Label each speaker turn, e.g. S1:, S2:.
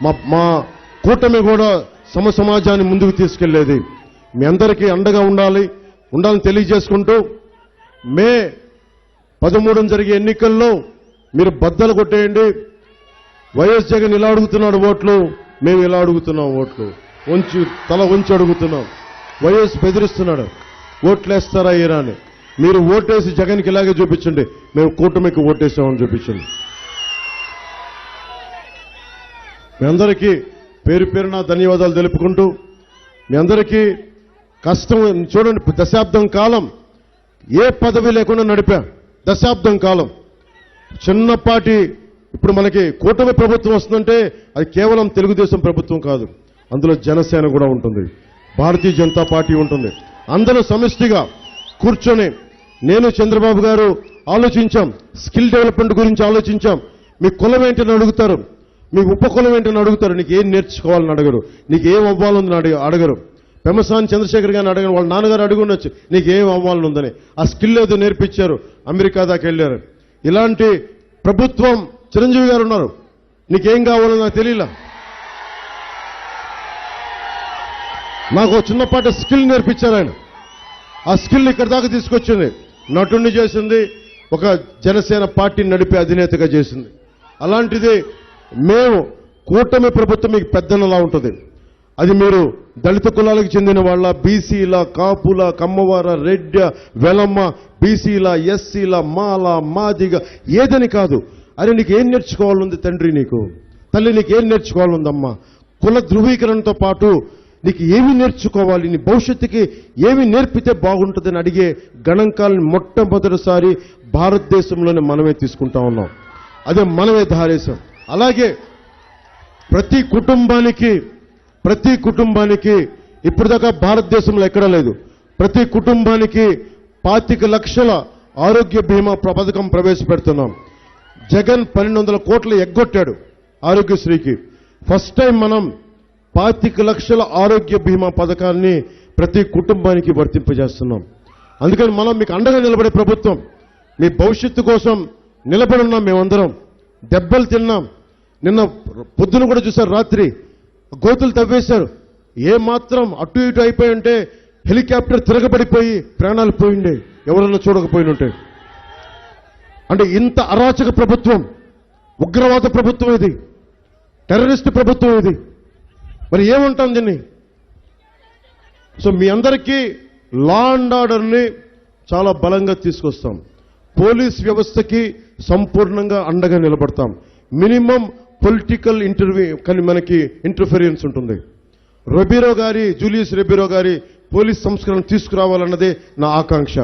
S1: మా కూటమి కూడా సమాజాన్ని ముందుకు తీసుకెళ్లేది. మీ అందరికీ అండగా ఉండాలని తెలియజేసుకుంటూ మే 13 జరిగే ఎన్నికల్లో మీరు బద్దలు కొట్టేయండి. వైఎస్ జగన్ ఇలా అడుగుతున్నాడు ఓట్లు, మేము ఇలా అడుగుతున్నాం ఓట్లు, తల వంచి అడుగుతున్నాం. వైఎస్ బెదిరిస్తున్నాడు ఓట్లేస్తారా ఏరా అని. మీరు ఓటేసి జగన్కి ఇలాగే చూపించండి, మేము కూటమికి ఓటేసామని చూపించండి. మీ అందరికీ పేరు పేరున ధన్యవాదాలు తెలుపుకుంటూ మీ అందరికీ కష్టం చూడండి. దశాబ్దం కాలం ఏ పదవి లేకుండా నడిపా. దశాబ్దం కాలం చిన్నపాటి ఇప్పుడు మనకి కూటమి ప్రభుత్వం వస్తుందంటే అది కేవలం తెలుగుదేశం ప్రభుత్వం కాదు, అందులో జనసేన కూడా ఉంటుంది, భారతీయ జనతా పార్టీ ఉంటుంది. అందరూ సమిష్టిగా కూర్చొని నేను చంద్రబాబు గారు ఆలోచించాం, స్కిల్ డెవలప్మెంట్ గురించి ఆలోచించాం. మీ కులం ఏంటని అడుగుతారు, మీ ఉపకులం ఏంటని అడుగుతారు, నీకు ఏం నేర్చుకోవాలని అడగరు, నీకు ఏం అవ్వాలని అడగరు. పెమ్మసాని చంద్రశేఖర్ గారిని అడగరు, వాళ్ళ నాన్నగారు అడుగుండొచ్చు నీకు ఏం అవ్వాలని ఉందని. ఆ స్కిల్ ఏదో నేర్పించారు, అమెరికా దాకా వెళ్ళారు. ఇలాంటి ప్రభుత్వం చిరంజీవి గారు ఉన్నారు, నీకేం కావాలో నాకు తెలియలా, నాకు చిన్నపాటి స్కిల్ నేర్పించారు ఆయన. ఆ స్కిల్ ఇక్కడ దాకా తీసుకొచ్చింది, నటుణ్ణి చేసింది, ఒక జనసేన పార్టీని నడిపే అధినేతగా చేసింది. అలాంటిది మేము కూటమి ప్రభుత్వం మీకు పెద్దనలా ఉంటుంది. అది మీరు దళిత కులాలకు చెందిన వాళ్ళ, బీసీల, కాపుల, కమ్మవార, రెడ్డ, వెలమ్మ, బీసీల, ఎస్సీల, మాల, మాదిగ ఏదని కాదు. అరే నీకు ఏం నేర్చుకోవాలంది తండ్రి, నీకు తల్లి నీకు ఏం నేర్చుకోవాలందమ్మా. కుల ధృవీకరణతో పాటు నీకు ఏమి నేర్చుకోవాలి, నీ భవిష్యత్తుకి ఏమి నేర్పితే బాగుంటుందని అడిగే గణాంకాలను మొట్టమొదటిసారి భారతదేశంలోనే మనమే తీసుకుంటా ఉన్నాం. అదే మనమే ధారేశాం. అలాగే ప్రతి కుటుంబానికి ఇప్పటిదాకా భారతదేశంలో ఎక్కడా లేదు, ప్రతి కుటుంబానికి 25 లక్షల ఆరోగ్య బీమా పథకం ప్రవేశపెడుతున్నాం. జగన్ 1200 కోట్లు ఎగ్గొట్టాడు ఆరోగ్యశ్రీకి. ఫస్ట్ టైం మనం 25 లక్షల ఆరోగ్య బీమా పథకాన్ని ప్రతి కుటుంబానికి వర్తింపజేస్తున్నాం. అందుకని మనం మీకు అండగా నిలబడే ప్రభుత్వం, మీ భవిష్యత్తు కోసం నిలబడున్నాం. మేమందరం దెబ్బలు తిన్నాం. నిన్న పొద్దున కూడా చూశారు, రాత్రి గోతులు తవ్వేశారు. ఏమాత్రం అటు ఇటు అయిపోయి ఉంటే హెలికాప్టర్ తిరగబడిపోయి ప్రాణాలు పోయిండే, ఎవరన్నా చూడకపోయినుంటే. అంటే ఇంత అరాచక ప్రభుత్వం, ఉగ్రవాద ప్రభుత్వం ఇది, టెర్రరిస్ట్ ప్రభుత్వం ఇది. మరి ఏమంటాం దీన్ని? సో మీ అందరికీ లా అండ్ ఆర్డర్ని చాలా బలంగా తీసుకొస్తాం. పోలీస్ వ్యవస్థకి సంపూర్ణంగా అండగా నిలబడతాం. మినిమం పొలిటికల్ కానీ మనకి ఇంటర్ఫిరెన్స్ ఉంటుంది. జూలియస్ రెబీరో గారి పోలీస్ సంస్కరణ తీసుకురావాలన్నదే నా ఆకాంక్ష.